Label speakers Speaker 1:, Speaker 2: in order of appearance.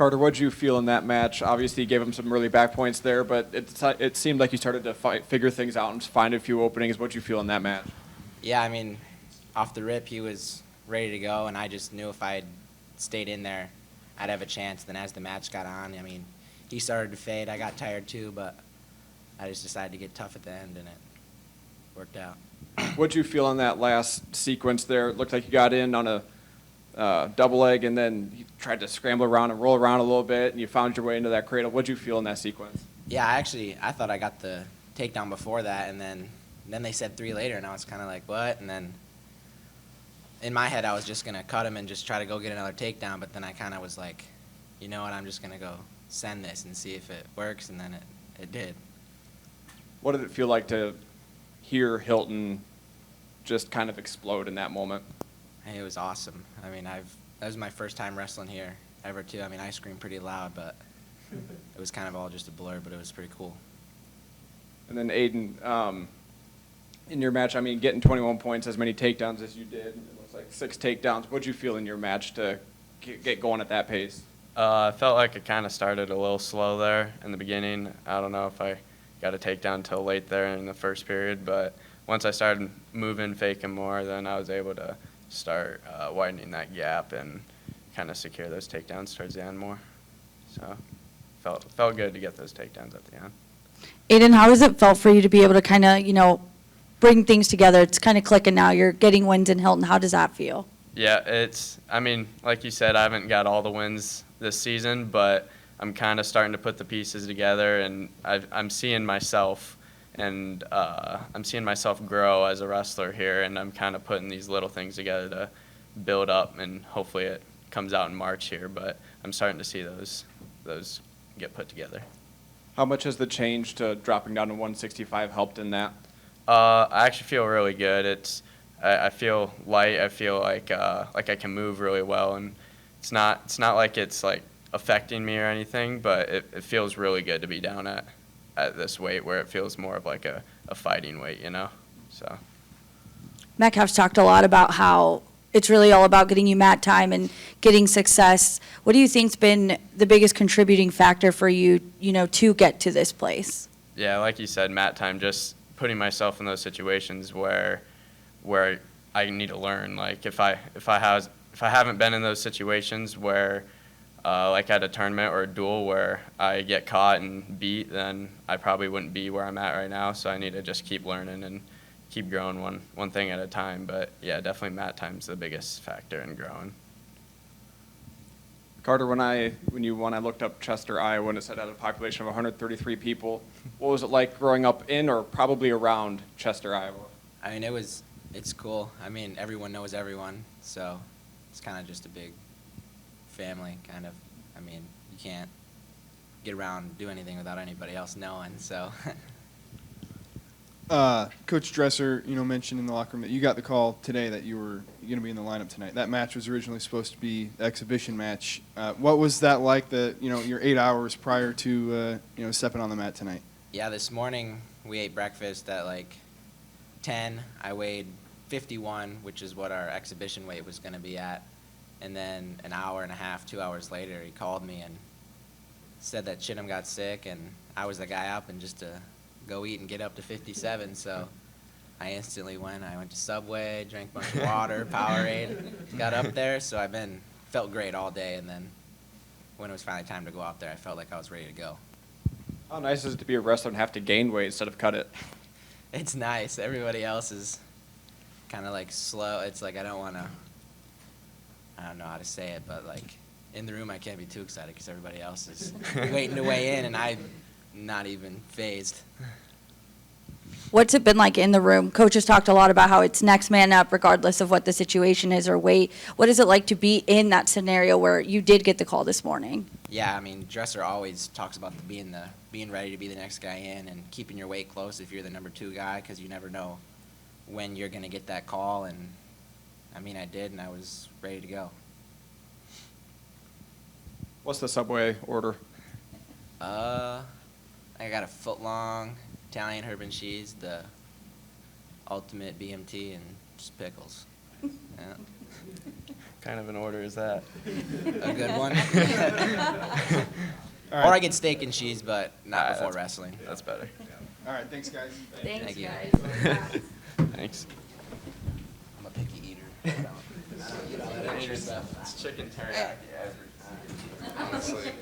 Speaker 1: Carter, what did you feel in that match? Obviously, you gave him some early back points there, but it seemed like you started to figure things out and find a few openings. What did you feel in that match?
Speaker 2: Yeah, I mean, off the rip, he was ready to go, and I just knew if I had stayed in there, I'd have a chance. Then as the match got on, I mean, he started to fade. I got tired too, but I just decided to get tough at the end, and it worked out.
Speaker 1: What did you feel in that last sequence there? It looked like you got in on a double leg, and then you tried to scramble around and roll around a little bit, and you found your way into that cradle. What did you feel in that sequence?
Speaker 2: Yeah, I thought I got the takedown before that, and then they said 3 later, and I was kind of like, what? And then in my head, I was just going to cut him and just try to go get another takedown, but then I kind of was like, you know what, I'm just going to go send this and see if it works, and then it did.
Speaker 1: What did it feel like to hear Hilton just kind of explode in that moment?
Speaker 2: Hey, it was awesome. I mean, that was my first time wrestling here ever, too. I mean, I screamed pretty loud, but it was kind of all just a blur, but it was pretty cool.
Speaker 1: And then Aiden, in your match, I mean, getting 21 points, as many takedowns as you did, it looks like 6 takedowns. What did you feel in your match to get going at that pace?
Speaker 3: I felt like it kind of started a little slow there in the beginning. I don't know if I got a takedown until late there in the first period, but once I started moving, faking more, then I was able to start widening that gap and kind of secure those takedowns towards the end more. So felt good to get those takedowns at the end.
Speaker 4: Aiden, how has it felt for you to be able to kind of, bring things together? It's kind of clicking now. You're getting wins in Hilton. How does that feel?
Speaker 3: Yeah, I mean, like you said, I haven't got all the wins this season, but I'm kind of starting to put the pieces together, and I'm seeing myself, and I'm seeing myself grow as a wrestler here, and I'm kind of putting these little things together to build up, and hopefully it comes out in March here, but I'm starting to see those get put together.
Speaker 1: How much has the change to dropping down to 165 helped in that?
Speaker 3: I actually feel really good. I feel light. I feel like I can move really well, and it's not like it's like affecting me or anything, but it feels really good to be down at this weight where it feels more of like a fighting weight, So.
Speaker 4: Metcalf's talked a lot about how it's really all about getting you mat time and getting success. What do you think's been the biggest contributing factor for you, to get to this place?
Speaker 3: Yeah, like you said, mat time, just putting myself in those situations where I need to learn. Like if I haven't been in those situations where like at a tournament or a duel where I get caught and beat, then I probably wouldn't be where I'm at right now. So I need to just keep learning and keep growing one thing at a time. But yeah, definitely mat time's the biggest factor in growing.
Speaker 1: Carter, when I looked up Chester, Iowa, and it said it had a population of 133 people, what was it like growing up in or probably around Chester, Iowa?
Speaker 2: I mean, it's cool. I mean, everyone knows everyone, so it's kind of just a big family, kind of. I mean, you can't get around and do anything without anybody else knowing, so.
Speaker 5: Coach Dresser, mentioned in the locker room that you got the call today that you were going to be in the lineup tonight. That match was originally supposed to be the exhibition match. What was that like? Your 8 hours prior to stepping on the mat tonight.
Speaker 2: Yeah, this morning we ate breakfast at like 10. I weighed 51, which is what our exhibition weight was going to be at. And then an hour and a half, 2 hours later, he called me and said that Chittum got sick, and I was the guy up and just to go eat and get up to 57, so I instantly went. I went to Subway, drank a bunch of water, Powerade, got up there, so felt great all day, and then when it was finally time to go out there, I felt like I was ready to go.
Speaker 1: How nice is it to be a wrestler and have to gain weight instead of cut it?
Speaker 2: It's nice. Everybody else is kind of like slow. It's like I don't know how to say it, but like in the room I can't be too excited because everybody else is waiting to weigh in, and I'm not even phased.
Speaker 4: What's it been like in the room? Coach has talked a lot about how it's next man up regardless of what the situation is or weight. What is it like to be in that scenario where you did get the call this morning?
Speaker 2: Yeah, I mean, Dresser always talks about being ready to be the next guy in and keeping your weight close if you're the number 2 guy, because you never know when you're going to get that call. And I mean, I did, and I was ready to go.
Speaker 1: What's the Subway order?
Speaker 2: I got a foot-long Italian herb and cheese, the ultimate BMT, and just pickles. Yeah.
Speaker 3: kind of an order is that?
Speaker 2: A good one.
Speaker 5: All
Speaker 2: Or I
Speaker 5: right.
Speaker 2: get steak and cheese, but not
Speaker 3: Ah,
Speaker 2: before
Speaker 3: that's-
Speaker 2: wresling.
Speaker 3: That's better.
Speaker 5: All right. Thanks, guys.
Speaker 2: Thank you.
Speaker 3: Thanks.
Speaker 2: I'm a picky eater. I don't eat all that extra stuff.
Speaker 3: It's chicken teriyaki every time. Honestly.